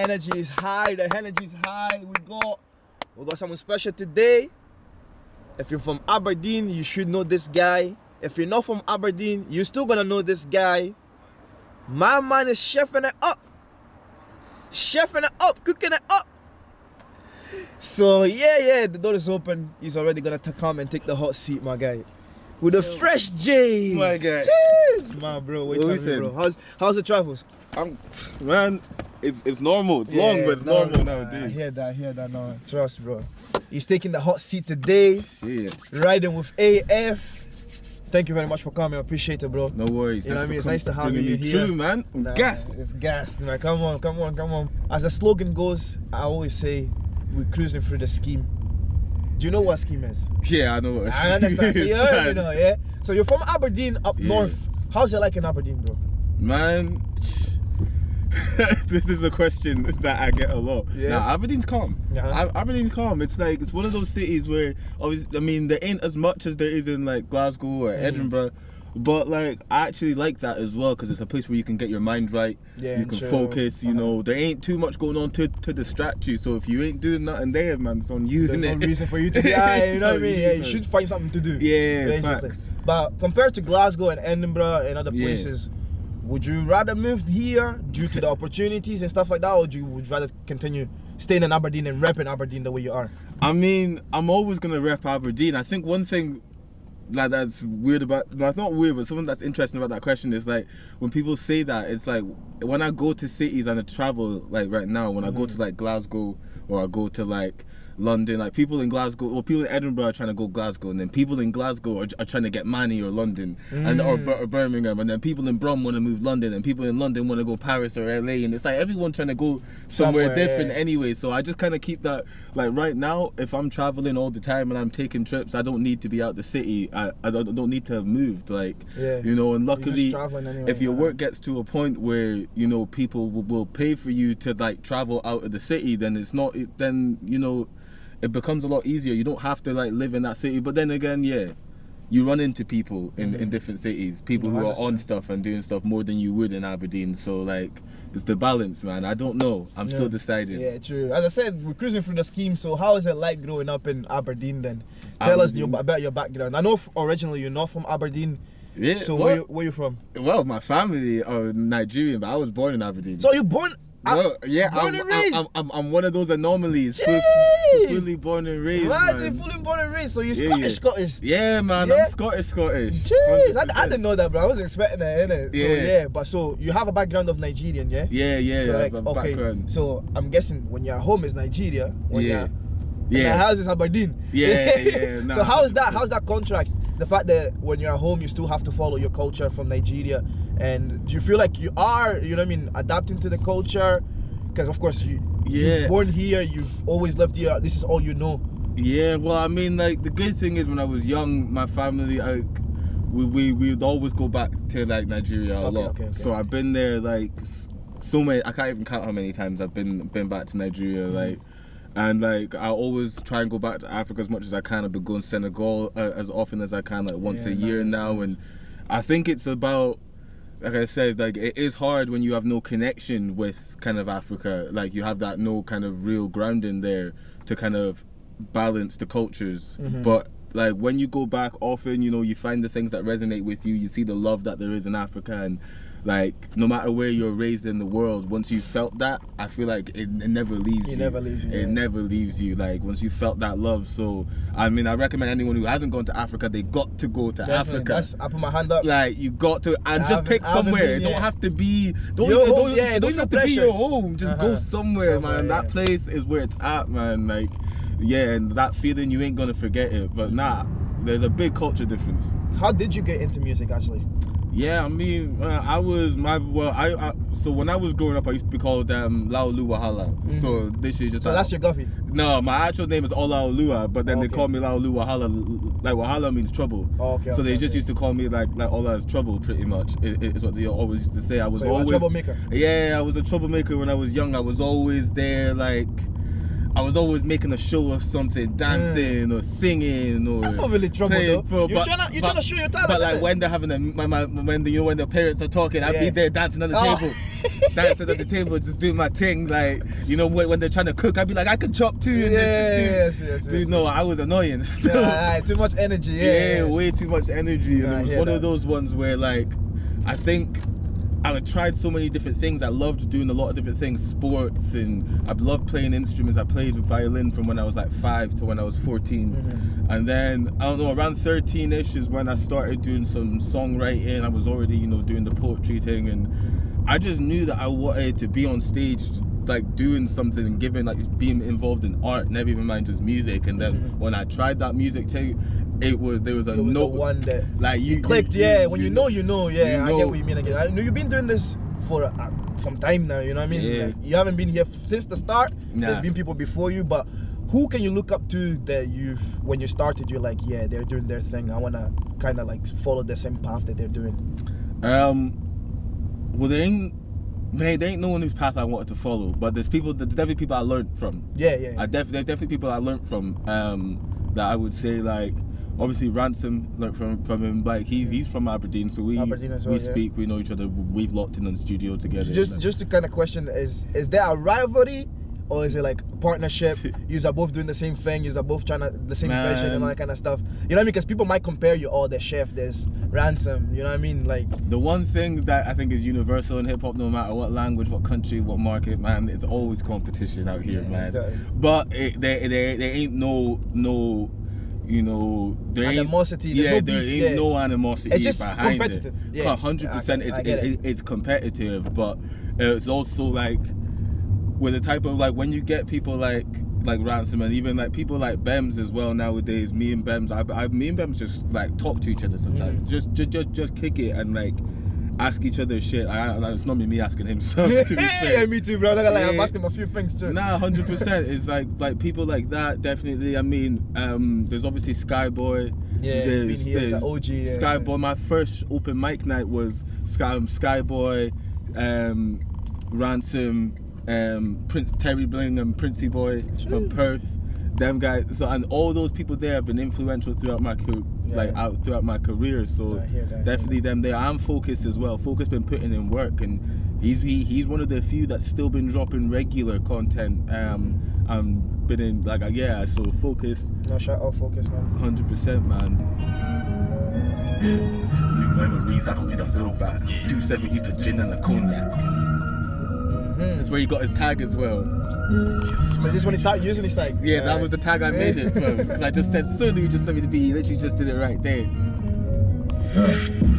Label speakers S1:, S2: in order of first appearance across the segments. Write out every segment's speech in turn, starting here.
S1: energy is high. The energy is high. We got someone special today. If you're from Aberdeen, you should know this guy. If you're not from Aberdeen, you're still gonna know this guy. My man is chefing it up, cooking it up. So yeah, the door is open. He's already gonna come and take the hot seat, my guy. With the fresh J's.
S2: My guy.
S1: Cheers, my bro. What you telling me, bro? How's the travels?
S2: Man, it's normal. It's long, but it's normal nowadays.
S1: I hear that now. Trust, bro. He's taking the hot seat today.
S2: Shit.
S1: Riding with AF. Thank you very much for coming. I appreciate it, bro.
S2: No worries.
S1: You know what I mean? It's nice to have you here.
S2: True, man. Gas.
S1: It's gas, man. Come on. As the slogan goes, I always say, we're cruising through the scheme. Do you know what scheme is?
S2: Yeah, I know what a scheme
S1: I understand. So
S2: is.
S1: you already know, yeah? So you're from Aberdeen, up north. How's it like in Aberdeen, bro?
S2: Man, this is a question that I get a lot. Yeah. Nah, Aberdeen's calm. Aberdeen's calm. It's like, it's one of those cities where, obviously, I mean, there ain't as much as there is in like Glasgow or Edinburgh, but like, I actually like that as well, because it's a place where you can get your mind right. Yeah, you can focus, you know, there ain't too much going on to distract you. So if you ain't doing nothing there, man, it's on you.
S1: There's no reason for you to be, you know what I mean? Yeah, you should find something to do.
S2: Yeah, facts.
S1: But compared to Glasgow and Edinburgh and other places, would you rather move here due to the opportunities and stuff like that, or would you rather continue staying in Aberdeen and repping Aberdeen the way you are?
S2: I mean, I'm always gonna rep Aberdeen. I think one thing like that's weird about, not weird, but something that's interesting about that question is like when people say that, it's like when I go to cities and I travel, like right now, when I go to like Glasgow or I go to like London, like people in Glasgow or people in Edinburgh are trying to go Glasgow, and then people in Glasgow are trying to get Manny or London and or Birmingham, and then people in Brum want to move London, and people in London want to go Paris or LA, and it's like everyone trying to go somewhere different anyway. So I just kind of keep that, like right now, if I'm traveling all the time and I'm taking trips, I don't need to be out the city. I don't need to have moved, like you know. And luckily, anyway, if your work gets to a point where you know people will pay for you to like travel out of the city, then it's not, then you know, it becomes a lot easier. You don't have to like live in that city. But then again, you run into people in different cities, people who are on stuff and doing stuff more than you would in Aberdeen. So like, it's the balance, man. I don't know. I'm still deciding. Yeah, true. As I said, we're cruising through the scheme. So how is it like growing up in Aberdeen then? Tell us about your background. I know originally you're not from Aberdeen. Yeah. So where you from? Well, my family are Nigerian, but I was born in Aberdeen. So you're born? Well, yeah, I'm one of those anomalies. Fully born and raised. Imagine, fully born and raised. So you're Scottish? Yeah, man. I'm Scottish. Jeez, I didn't know that, bro. I wasn't expecting that, innit? Yeah. So so you have a background of Nigerian, yeah? Yeah. Correct. Okay. Background. So I'm guessing when you're home is Nigeria. When you're house is Aberdeen. Yeah. Nah, so how's that contrast? The fact that when you're at home, you still have to follow your culture from Nigeria. And do you feel like you are, you know what I mean, adapting to the culture? Because of course you're born here, you've always lived here, this is all you know. Yeah, well, I mean, like the good thing is when I was young, my family, we would always go back to like Nigeria a lot. Okay. So I've been there like so many, I can't even count how many times I've been back to Nigeria, like. And like I always try and go back to Africa as much as I can. I've been going to Senegal as often as I can, like once a year now. And I think it's about, like I said, like it is hard when you have no connection with kind of Africa. Like you have that no kind of real grounding there to kind of balance the cultures. But like when you go back often, you know, you find the things that resonate with you. You see the love that there is in Africa, and like no matter where you're raised in the world, once you felt that, I feel like it never leaves you. Never leaves you. Like once you felt that love. So I mean, I recommend anyone who hasn't gone to Africa, they got to go to Africa. I put my hand up. Like you got to, and just pick somewhere. It don't have to be. Don't even have to be your home. Just go somewhere, man. That place is where it's at, man. Like. Yeah, and that feeling, you ain't gonna forget it. But nah, there's a big culture difference. How did you get into music, actually? Yeah, I mean, so when I was growing up, I used to be called Laolu Wahala. So this is just. So that's your guffy? No, my actual name is Olaolua, but then they call me Laolu Wahala. Like Wahala means trouble. So they just used to call me like Ola is trouble, pretty much. It's what they always used to say. I was always a troublemaker. Yeah, I was a troublemaker when I was young. I was always there, like. I was always making a show of something, dancing or singing or. That's not really trouble though. You're trying to show your talent. But like when they're having when the parents are talking, I'd be there dancing on the table. dancing at the table, just doing my thing. Like, you know, when they're trying to cook, I'd be like, I can chop too. And
S1: Yes.
S2: dude, no, I was annoying. So,
S1: Too much energy.
S2: way too much energy. And it was one of those ones where, like, I think I tried so many different things. I loved doing a lot of different things, sports, and I loved playing instruments. I played violin from when I was like 5 to when I was 14. And then, I don't know, around 13-ish is when I started doing some songwriting. I was already, you know, doing the poetry thing, and I just knew that I wanted to be on stage, like doing something and giving, like being involved in art, never even mind just music. And then when I tried that music thing, there was a note,
S1: the one that
S2: like you
S1: clicked. When you know. I get what you mean. I know you've been doing this for some time now. You know what I mean?
S2: Yeah.
S1: Like, you haven't been here since the start. There's been people before you, but who can you look up to that when you started, you're like, yeah, they're doing their thing. I wanna kind of like follow the same path that they're doing.
S2: Well, they ain't no one whose path I wanted to follow, but there's definitely people I learned from.
S1: There's
S2: Definitely people I learned from. That I would say, like, obviously Ransom, learned from him. Like, he's from Aberdeen, so we speak, we know each other. We've locked in the studio together.
S1: Just to kind of question, is there a rivalry, or is it like a partnership? You are both doing the same thing. You are both trying to the same vision and all that kind of stuff. You know what I mean? Because people might compare you. Oh, the chef, there's Ransom. You know what I mean? Like, the
S2: one thing that I think is universal in hip hop, no matter what language, what country, what market, man, it's always competition out here, man. Exactly. But there ain't no. You know, there
S1: animosity.
S2: Ain't no animosity.
S1: It's just
S2: behind
S1: competitive.
S2: It. 100%. It's competitive, but it's also like with the type of, like, when you get people like Ransom, and even like people like Bems as well nowadays. Me and Bems just like talk to each other sometimes. Just kick it and like ask each other shit. It's not me asking him stuff, to be fair.
S1: Yeah, me too, bro. I'm asking him a few things too.
S2: Nah, 100%. It's like people like that, definitely. I mean, there's obviously Skyboy.
S1: Yeah, he's been here. He's an OG.
S2: Skyboy. My first open mic night was Skyboy, Ransom, Prince Terry Bling, and Princey Boy from Perth. Them guys. So, and all those people there have been influential throughout my throughout my career. So definitely them there. I'm Focus as well. Focus been putting in work, and he's one of the few that's still been dropping regular content. Been in so Focus.
S1: No, shout out Focus, man.
S2: 100%, man. New memories, I don't need a throwback. 270s, the gin and the cognac. That's where he got his tag as well.
S1: So this when he started using his tag?
S2: Yeah, that was the tag I made it, bro. Because I just said, Sulu, you just sent me to be. He literally just did it right there.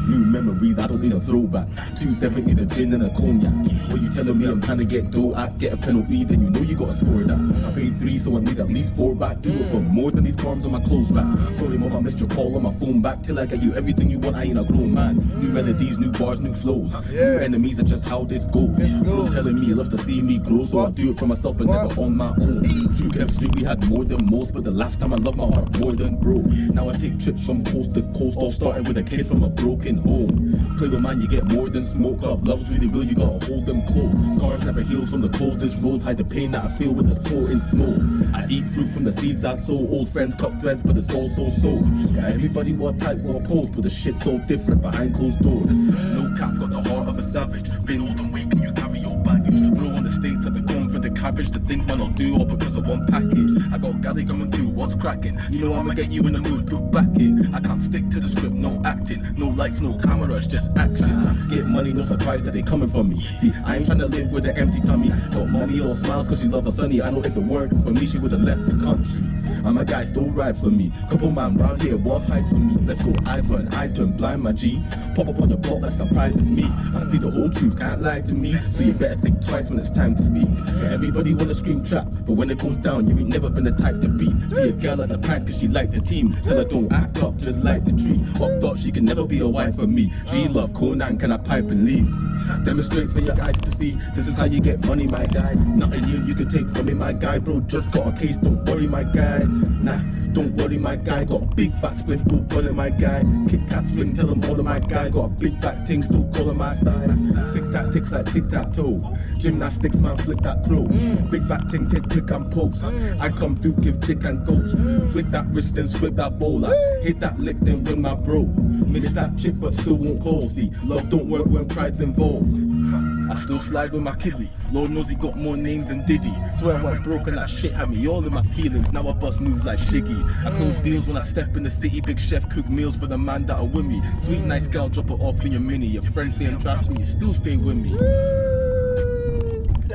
S2: New memories, I don't need a throwback. 270, the gin and a cognac. What you telling me I'm trying to get dough at? Get a penalty, then you know you gotta score that. I paid 3, so I need at least 4 back. Do it for more than these crumbs on my clothes rack. Sorry mom, I missed your call on my phone back. Till I get you everything you want, I ain't a grown man. New melodies, new bars, new flows. New enemies are just how this goes. You're telling me you love to see me grow, so I do it for myself but never on my own. True chemistry, we had more than most, but the last time I loved my heart more than broke. Now I take trips from coast to coast, all starting with a kid from a broken home. Play with mine, you get more than smoke. Love, love's really real, you gotta hold them close. Scars never heal from the closest roads. Hide the pain that I feel with this pouring snow. I eat fruit from the seeds I sow. Old friends cut threads, but it's all so. Yeah, everybody what type, what pose, but the shit's so different behind closed doors. No cap, got the heart of a savage. Been old and weak, and you carry your baggage. Throw on the states at the going for the cabbage. The things man I'll do all because of one package. I got galley coming through, what's cracking? You know I'ma get you in the mood, put back in. I can't stick to the script, no acting. No lights, no camera, it's just action. Get money, no surprise that they coming from me. See, I ain't trying to live with an empty tummy. Got mommy all smiles cause she love her sonny. I know if it weren't for me, she would've left the country. And my guy still ride for me. Couple man round here, what hide for me? Let's go Ivan, I turn blind, my G. Pop up on your block like surprises me. I see the whole truth, can't lie to me. So you better think twice when it's time to speak. Yeah, everybody wanna scream trap, but when it goes down, you ain't never been the type to beat. See a girl at the pad cause she like the team. Tell her don't act up, just like the tree. Up thought she can never be a wife for me. She love Conan, can I pipe and leave? Demonstrate for your guys to see. This is how you get money, my guy. Nothing you can take from me, my guy. Bro, just got a case, don't worry, my guy. Nah, don't worry, my guy. Got a big fat spliff, go bullet, my guy. Kit Kat's ring, tell him all of my guy. Got a big back ting, still calling my side. 6 tactics like tic-tac-toe. Gymnastics, man, flick that crow. Big back ting, take click and post. I come through, give dick and ghost. Flick that wrist, then sweep that bowler. Hit that lick, then ring my bro. Miss that chick, but still won't call. See, love don't work when pride's involved. I still slide with my kiddie. Lord knows he got more names than Diddy. Swear I went broke and that shit had me all in my feelings. Now I bust moves like Shiggy. I close deals when I step in the city. Big chef cook meals for the man that are with me. Sweet nice girl drop it off in your mini. Your friends say I'm trash but you still stay with me.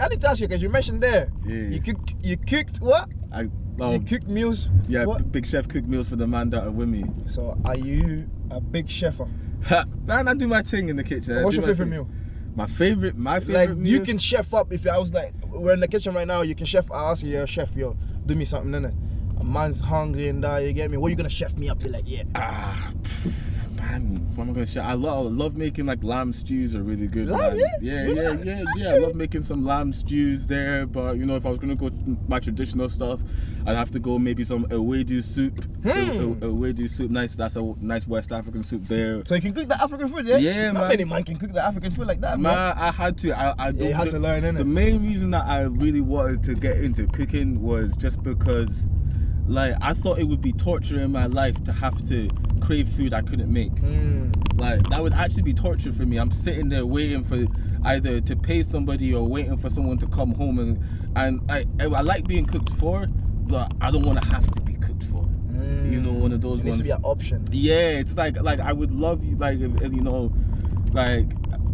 S1: I need to ask you because you mentioned there.
S2: Yeah.
S1: You cooked what? You cooked meals.
S2: Yeah,
S1: what?
S2: big chef cook meals for the man that are with me.
S1: So are you a big chefer?
S2: Man, I do my thing in the kitchen.
S1: What's your favorite meal?
S2: My favorite
S1: Like
S2: meal.
S1: you can chef up. If I was like, we're in the kitchen right now, you can chef. I ask you, yeah, chef, yo, do me something, innit? A man's hungry and that. You get me? What you gonna chef me up? Be like, yeah.
S2: Man, what am I gonna chef? I love making like lamb stews are really good.
S1: Lamb,
S2: man. Yeah. I love making some lamb stews there. But you know, if I was gonna go my traditional stuff, I'd have to go maybe some ewedu soup. Ewedu soup, nice. That's a nice West African soup there.
S1: So you can cook the African food, yeah?
S2: Yeah,
S1: Not
S2: man.
S1: many man can cook the African food like that, man.
S2: I had to. I don't.
S1: You had to learn, innit?
S2: The main reason that I really wanted to get into cooking was just because, like, I thought it would be torture in my life to have to crave food I couldn't make. Like, that would actually be torture for me. I'm sitting there waiting for either to pay somebody or waiting for someone to come home, and I like being cooked for, but I don't want to have to be cooked for. You know, one of those
S1: It needs
S2: ones.
S1: to be an option.
S2: Yeah, it's like I would love you, like, if, you know, like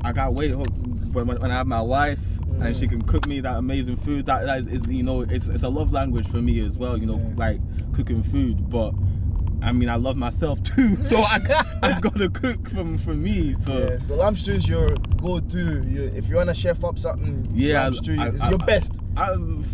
S2: I can't wait when I have my wife and she can cook me that amazing food. That is you know, it's a love language for me as well. You know, like cooking food. But I mean, I love myself too, so I gotta cook for me. So
S1: Yeah, so lamb stew is your go-to. If you wanna chef up something, lamb stew is your best.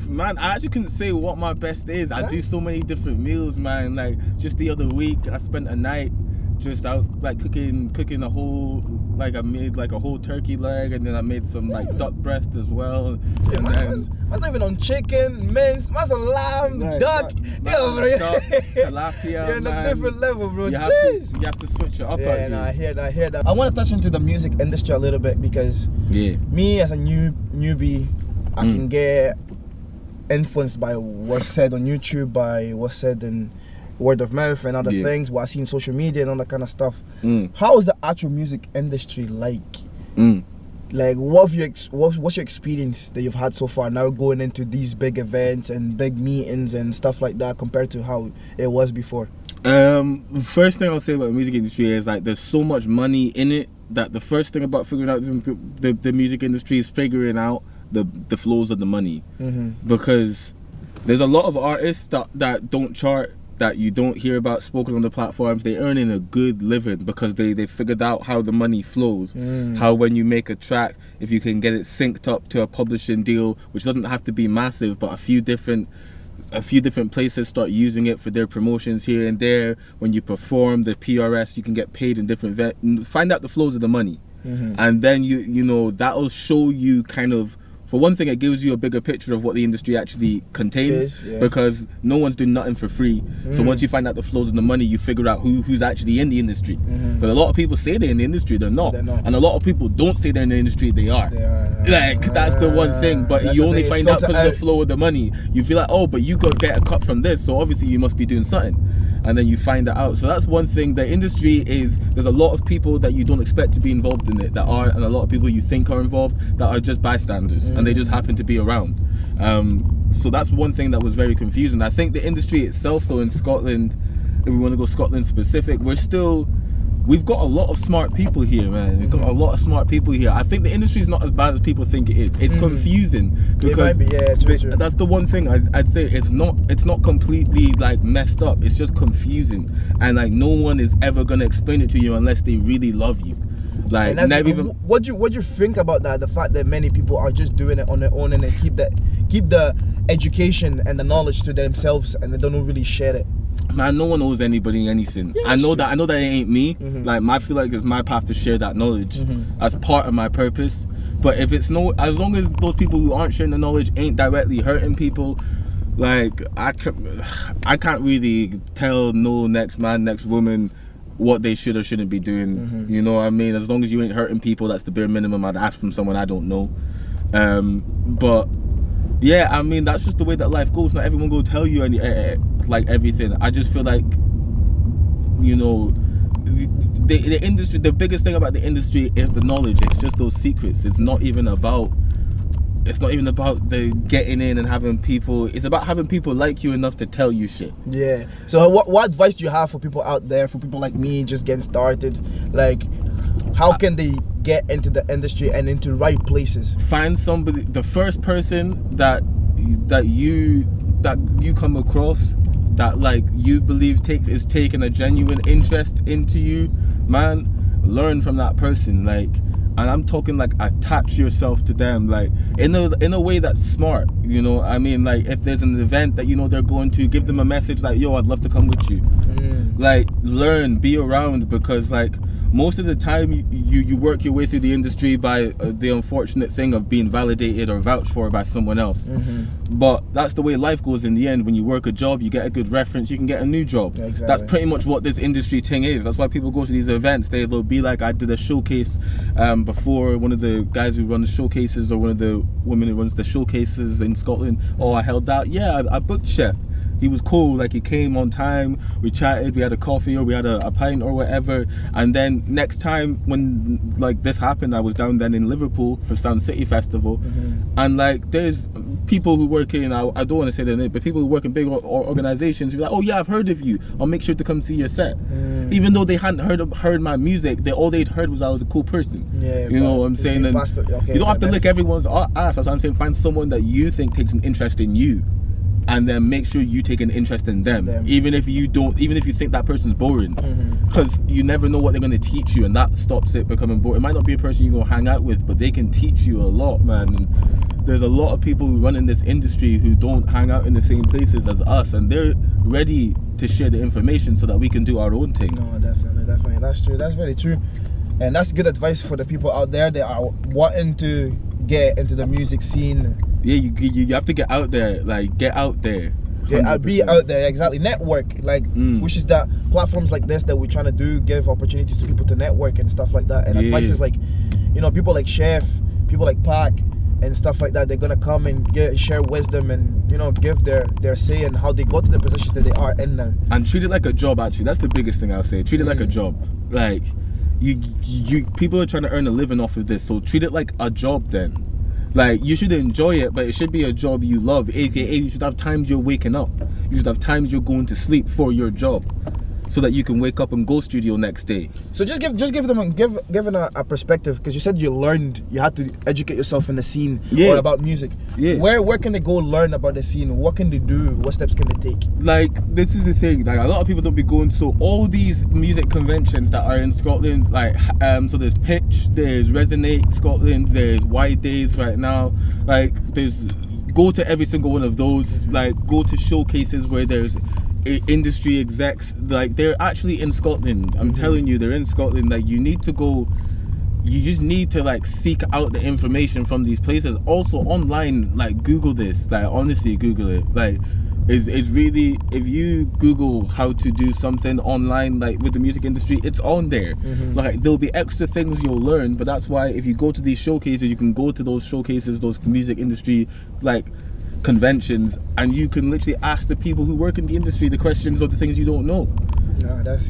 S2: Man, I actually couldn't say what my best is. I do so many different meals, man. Like just the other week, I spent a night just out like cooking a whole, like I made like a whole turkey leg, and then I made some like duck breast as well.
S1: Yeah,
S2: and then
S1: man's not even on chicken, mince, man's on lamb, duck. Yo, bro,
S2: duck, tilapia.
S1: you're on a different level, bro.
S2: You have to switch it up.
S1: Yeah, no, I hear that. I want to touch into the music industry a little bit because me as a newbie, I can get influenced by what's said on YouTube, by what's said in word of mouth and other things, what I see in social media and all that kind of stuff. How is the actual music industry like? Like, what's your experience that you've had so far now going into these big events and big meetings and stuff like that compared to how it was before?
S2: First thing I'll say about the music industry is like there's so much money in it that the first thing about figuring out the music industry is figuring out the flows of the money, because there's a lot of artists that don't chart, that you don't hear about spoken on the platforms. They earning a good living because they figured out how the money flows. How when you make a track, if you can get it synced up to a publishing deal, which doesn't have to be massive, but a few different places start using it for their promotions here and there. When you perform the PRS, you can get paid in different find out the flows of the money, and then you know that'll show you kind of. For one thing, it gives you a bigger picture of what the industry actually contains, because no one's doing nothing for free. So once you find out the flows of the money, you figure out who's actually in the industry. But a lot of people say they're in the industry, they're not. And a lot of people don't say they're in the industry, they are. Like, that's the one thing. But you only find out because of the flow of the money. You feel like, oh, but you got to get a cut from this, so obviously you must be doing something. And then you find that out. So that's one thing. The industry is, there's a lot of people that you don't expect to be involved in it that are, and a lot of people you think are involved that are just bystanders, and they just happen to be around. So that's one thing that was very confusing. I think the industry itself though in Scotland, if we want to go Scotland specific, we've got a lot of smart people here, man. We've got a lot of smart people here. I think the industry is not as bad as people think it is. It's confusing because
S1: true.
S2: That's the one thing I'd say. It's not completely like messed up. It's just confusing, and like no one is ever gonna explain it to you unless they really love you. Like, never even.
S1: What do you think about that? The fact that many people are just doing it on their own and they keep the education and the knowledge to themselves and they don't really share it.
S2: Man, no one owes anybody anything. I know that it ain't me. Like, I feel like it's my path to share that knowledge as part of my purpose. But if it's as long as those people who aren't sharing the knowledge ain't directly hurting people, like I can't really tell no next man, next woman what they should or shouldn't be doing. You know what I mean? As long as you ain't hurting people, that's the bare minimum I'd ask from someone I don't know. But yeah, I mean, that's just the way that life goes. Not everyone will tell you like everything. I just feel like, you know, the industry, the biggest thing about the industry is the knowledge. It's just those secrets. It's not even about the getting in and having people. It's about having people like you enough to tell you shit.
S1: Yeah. So what advice do you have for people out there, for people like me just getting started? Like, how can they get into the industry and into right places?
S2: Find somebody, the first person that you come across that like you believe is taking a genuine interest into you, man. Learn from that person, like. And I'm talking like attach yourself to them, like in a way that's smart, you know. I mean, like if there's an event that you know they're going to, give them a message like, yo, I'd love to come with you. Like learn, be around, because like most of the time you work your way through the industry by the unfortunate thing of being validated or vouched for by someone else. But that's the way life goes in the end. When you work a job, you get a good reference, you can get a new job.
S1: Exactly.
S2: That's pretty much what this industry thing is. That's why people go to these events. They'll be like, I did a showcase before, one of the guys who run the showcases or one of the women who runs the showcases in Scotland. Oh, I held that. Yeah, I booked Chef. He was cool, like he came on time, we chatted, we had a coffee or we had a pint or whatever. And then next time when like this happened, I was down then in Liverpool for Sound City Festival. And like there's people who work in, I don't want to say their name, but people who work in big organizations who are like, oh yeah, I've heard of you, I'll make sure to come see your set. Even though they hadn't heard my music, all they'd heard was I was a cool person.
S1: Yeah,
S2: you know what I'm saying? And you don't have to lick everyone's ass. That's what I'm saying. Find someone that you think takes an interest in you, and then make sure you take an interest in them. Even if you think that person's boring, because you never know what they're going to teach you, and that stops it becoming boring. It might not be a person you're going to hang out with, but they can teach you a lot, man. And there's a lot of people who run in this industry who don't hang out in the same places as us, and they're ready to share the information so that we can do our own thing.
S1: No, definitely, that's true, that's very true. And that's good advice for the people out there that are wanting to get into the music scene.
S2: Yeah, you have to get out there, like get out there.
S1: Yeah, be out there, exactly. Network, like, which is that platforms like this that we're trying to do, give opportunities to people to network and stuff like that. And advice is like, you know, people like Chef, people like Pac, and stuff like that. They're gonna come and share wisdom and, you know, give their say and how they got to the position that they are in now. And
S2: treat it like a job. Actually, that's the biggest thing I'll say. Treat it like a job. Like, you people are trying to earn a living off of this, so treat it like a job then. Like, you should enjoy it, but it should be a job you love. AKA, you should have times you're waking up. You should have times you're going to sleep for your job, so that you can wake up and go studio next day.
S1: So just give them a perspective, because you said you had to educate yourself in the scene or about music. Yeah. Where can they go learn about the scene? What can they do? What steps can they take?
S2: Like, this is the thing. Like, a lot of people don't be going. So all these music conventions that are in Scotland, like, so there's Pitch, there's Resonate Scotland, there's Wide Days right now. Like, go to every single one of those. Like, go to showcases where there's industry execs. Like, they're actually in Scotland. I'm telling you, they're in Scotland. Like, you need to go. You just need to like seek out the information from these places. Also online, like Google this. Like, honestly, Google it. Like, is really, if you Google how to do something online, like with the music industry, it's on there. Like, there'll be extra things you'll learn. But that's why if you go to these showcases, you can go to those showcases, those music industry like conventions, and you can literally ask the people who work in the industry the questions or the things you don't know.
S1: No, that's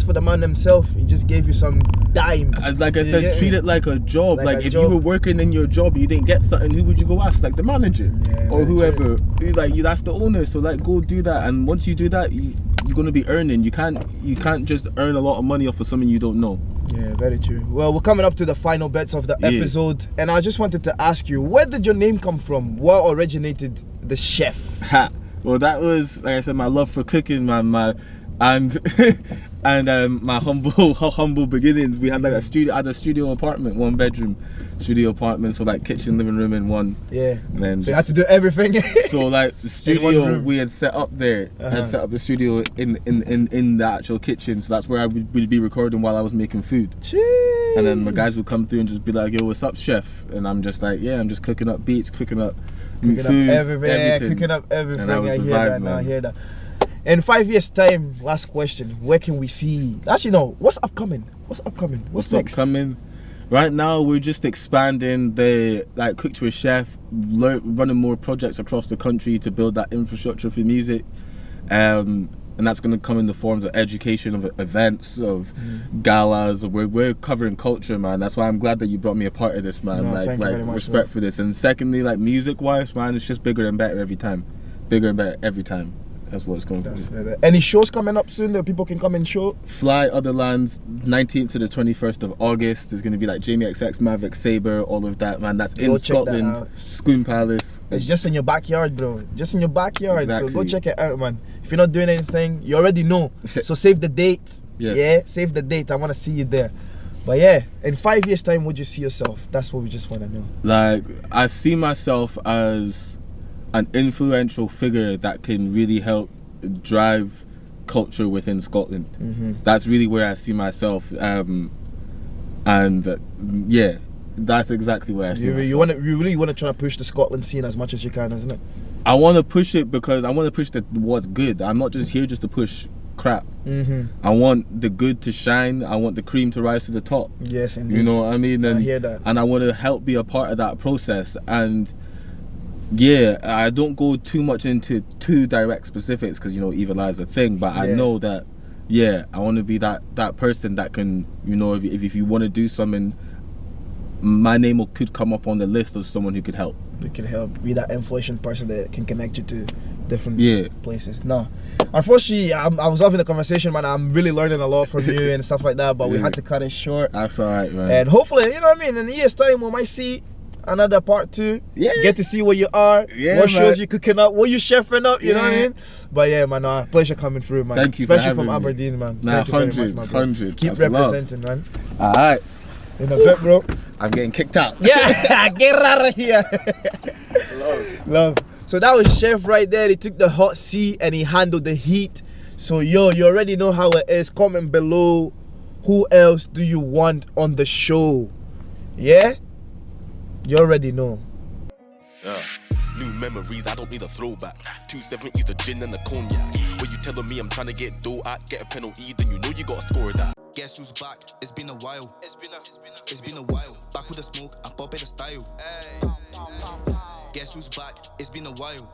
S1: for the man himself. He just gave you some dimes.
S2: And like I said, treat it like a job. Like if you were working in your job, you didn't get something, who would you go ask? Like the manager or whoever. Like, that's the owner. So like, go do that. And once you do that, you're gonna be earning. You can't just earn a lot of money off of something you don't know.
S1: Yeah, very true. Well, we're coming up to the final bits of the episode, and I just wanted to ask you, where did your name come from? What originated the Chef?
S2: Well, that was, like I said, my love for cooking, man. And my humble beginnings. We had like a studio apartment, 1 bedroom studio apartment, so like kitchen, living room in one. Yeah. And then
S1: so you had to do everything.
S2: So like the studio we had set up there. I had set up the studio in the actual kitchen, so that's where I would be recording while I was making food.
S1: Jeez.
S2: And then my guys would come through and just be like, "Yo, what's up, Chef?" And I'm just like, "Yeah, I'm just cooking up beats, cooking up food, everything.
S1: Cooking up everything."
S2: And that was the vibe, man.
S1: I hear that. In 5 years' time, last question, where can we see? Actually, no. What's upcoming? What's next?
S2: Upcoming? Right now, we're just expanding the Cooked with Chef, running more projects across the country to build that infrastructure for music. and that's gonna come in the forms of education, of events, of galas. We're covering culture, man. That's why I'm glad that you brought me a part of this, man.
S1: No,
S2: like
S1: thank you very much,
S2: respect
S1: man.
S2: for this. And secondly, like music-wise, man, it's just bigger and better every time. Bigger and better every time. That's what it's going
S1: That's
S2: for.
S1: it. Any shows coming up soon that people can come and show?
S2: Fly Other Lands, 19th to the 21st of August. There's gonna be like Jamie XX, Maverick Sabre, all of that, man. That's
S1: Go
S2: in
S1: check that
S2: Scotland,
S1: out.
S2: Scone Palace.
S1: It's just in your backyard, bro. Just in your backyard. So go
S2: Exactly.
S1: check it out, man. If you're not doing anything, you already know. So save the date.
S2: Yes.
S1: Yeah, save the date. I want to see you there. But yeah, in 5 years' time, would you see yourself? That's what we just want to know.
S2: Like, I see myself as an influential figure that can really help drive culture within Scotland. That's really where I see myself. Yeah, that's exactly where I see myself.
S1: You really want to try to push the Scotland scene as much as you can, isn't it?
S2: I want to push it because I want to push what's good. I'm not just here just to push crap. I want the good to shine. I want the cream to rise to the top.
S1: Yes, indeed.
S2: You know what I mean? And,
S1: I hear that.
S2: And I want to help be a part of that process. And yeah, I don't go too much into too direct specifics because, you know, evil eye is a thing. But I know that, yeah, I want to be that person that can, you know, if you want to do something, my name could come up on the list of someone who could help.
S1: We can help be that influential person that can connect you to different places. No, unfortunately, I was loving the conversation, man. I'm really learning a lot from you and stuff like that, but we had to cut it short.
S2: That's all right, man.
S1: And hopefully, you know what I mean, in a year's time we might see another part 2. Get to see where you are, what shows you cooking up, what you chefing up, you know what I mean? But yeah, man, pleasure coming through, man.
S2: Thank you,
S1: especially
S2: for
S1: from
S2: having me.
S1: Aberdeen, man.
S2: Nah,
S1: Thank you very much,
S2: hundreds,
S1: my bro.
S2: hundreds.
S1: Keep
S2: That's
S1: representing, man.
S2: All right.
S1: In a bit, bro.
S2: I'm getting kicked out.
S1: Yeah, get out of here. Love. So that was Chef right there. He took the hot seat and he handled the heat. So yo, you already know how it is. Comment below. Who else do you want on the show? Yeah? You already know.
S3: New memories, I don't need a throwback. 270s, the gin and the cognac. When you telling me I'm trying to get dough at, get a penalty, then you know you gotta score that.
S4: Guess who's back? It's been a while. It's been a while. Back with the smoke, I'm popping the style. Guess who's back? It's been a while.